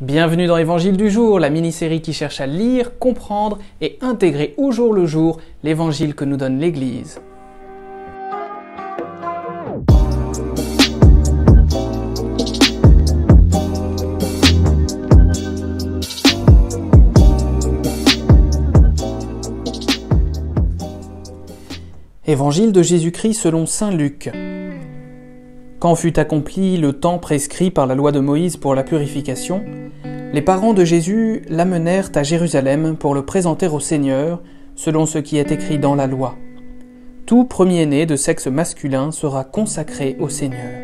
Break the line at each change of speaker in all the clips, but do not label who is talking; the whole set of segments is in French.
Bienvenue dans Évangile du jour, la mini-série qui cherche à lire, comprendre et intégrer au jour le jour l'Évangile que nous donne l'Église. Évangile de Jésus-Christ selon saint Luc. Quand fut accompli le temps prescrit par la loi de Moïse pour la purification, les parents de Jésus l'amenèrent à Jérusalem pour le présenter au Seigneur, selon ce qui est écrit dans la loi. Tout premier-né de sexe masculin sera consacré au Seigneur.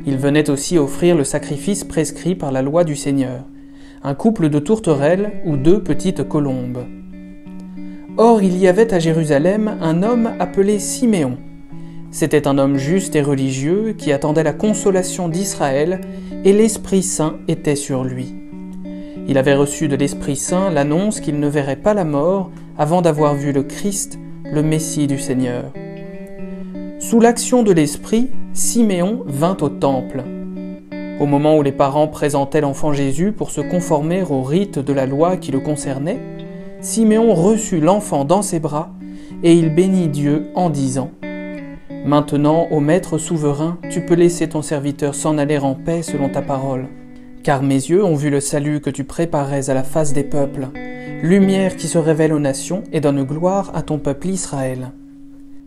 Il venait aussi offrir le sacrifice prescrit par la loi du Seigneur, un couple de tourterelles ou 2 petites colombes. Or il y avait à Jérusalem un homme appelé Siméon. C'était un homme juste et religieux qui attendait la consolation d'Israël et l'Esprit Saint était sur lui. Il avait reçu de l'Esprit Saint l'annonce qu'il ne verrait pas la mort avant d'avoir vu le Christ, le Messie du Seigneur. Sous l'action de l'Esprit, Siméon vint au temple. Au moment où les parents présentaient l'enfant Jésus pour se conformer au rite de la loi qui le concernait, Siméon reçut l'enfant dans ses bras et il bénit Dieu en disant « Maintenant, ô Maître souverain, tu peux laisser ton serviteur s'en aller en paix selon ta parole. Car mes yeux ont vu le salut que tu préparais à la face des peuples, lumière qui se révèle aux nations et donne gloire à ton peuple Israël. »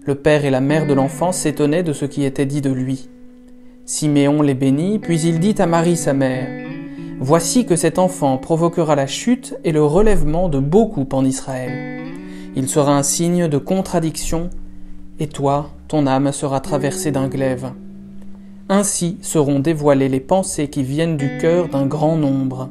Le père et la mère de l'enfant s'étonnaient de ce qui était dit de lui. Siméon les bénit, puis il dit à Marie sa mère « Voici que cet enfant provoquera la chute et le relèvement de beaucoup en Israël. Il sera un signe de contradiction, et toi, ton âme sera traversée d'un glaive. Ainsi seront dévoilées les pensées qui viennent du cœur d'un grand nombre. »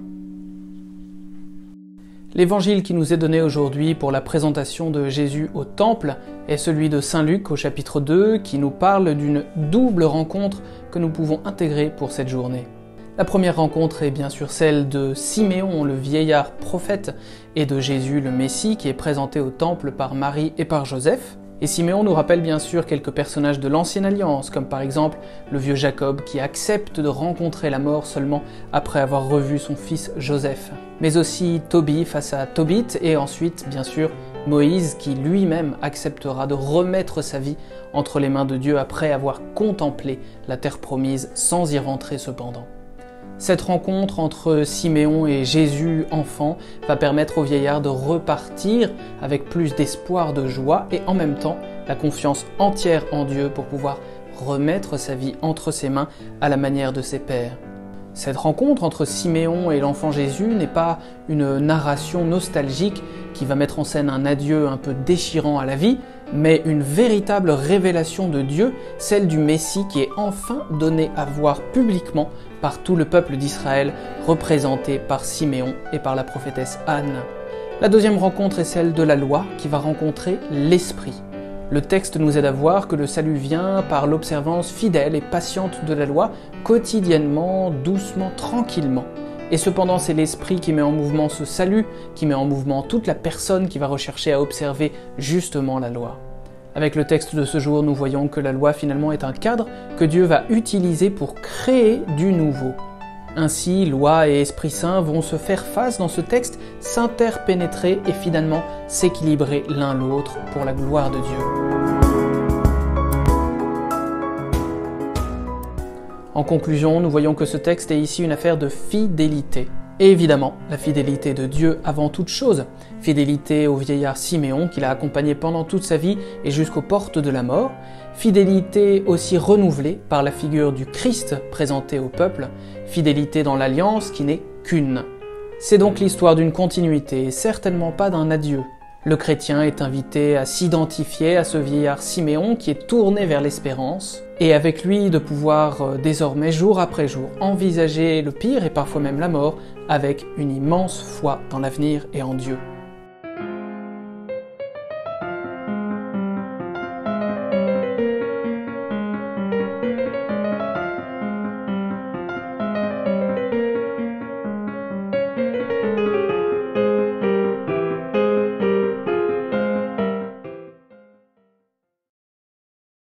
L'évangile qui nous est donné aujourd'hui pour la présentation de Jésus au temple est celui de saint Luc au chapitre 2 qui nous parle d'une double rencontre que nous pouvons intégrer pour cette journée. La première rencontre est bien sûr celle de Siméon, le vieillard prophète, et de Jésus, le Messie, qui est présenté au temple par Marie et par Joseph. Et Siméon nous rappelle bien sûr quelques personnages de l'Ancienne Alliance, comme par exemple le vieux Jacob qui accepte de rencontrer la mort seulement après avoir revu son fils Joseph. Mais aussi Tobie face à Tobit, et ensuite bien sûr Moïse qui lui-même acceptera de remettre sa vie entre les mains de Dieu après avoir contemplé la terre promise sans y rentrer cependant. Cette rencontre entre Siméon et Jésus enfant va permettre au vieillard de repartir avec plus d'espoir, de joie et en même temps la confiance entière en Dieu pour pouvoir remettre sa vie entre ses mains à la manière de ses pères. Cette rencontre entre Siméon et l'enfant Jésus n'est pas une narration nostalgique qui va mettre en scène un adieu un peu déchirant à la vie, mais une véritable révélation de Dieu, celle du Messie qui est enfin donnée à voir publiquement par tout le peuple d'Israël, représenté par Siméon et par la prophétesse Anne. La deuxième rencontre est celle de la loi qui va rencontrer l'Esprit. Le texte nous aide à voir que le salut vient par l'observance fidèle et patiente de la loi, quotidiennement, doucement, tranquillement. Et cependant, c'est l'Esprit qui met en mouvement ce salut, qui met en mouvement toute la personne qui va rechercher à observer justement la loi. Avec le texte de ce jour, nous voyons que la loi finalement est un cadre que Dieu va utiliser pour créer du nouveau. Ainsi, loi et Esprit Saint vont se faire face dans ce texte, s'interpénétrer et finalement s'équilibrer l'un l'autre pour la gloire de Dieu. En conclusion, nous voyons que ce texte est ici une affaire de fidélité. Et évidemment, la fidélité de Dieu avant toute chose. Fidélité au vieillard Siméon qui l'a accompagné pendant toute sa vie et jusqu'aux portes de la mort. Fidélité aussi renouvelée par la figure du Christ présenté au peuple. Fidélité dans l'alliance qui n'est qu'une. C'est donc l'histoire d'une continuité et certainement pas d'un adieu. Le chrétien est invité à s'identifier à ce vieillard Siméon qui est tourné vers l'espérance, et avec lui de pouvoir désormais jour après jour envisager le pire et parfois même la mort avec une immense foi dans l'avenir et en Dieu.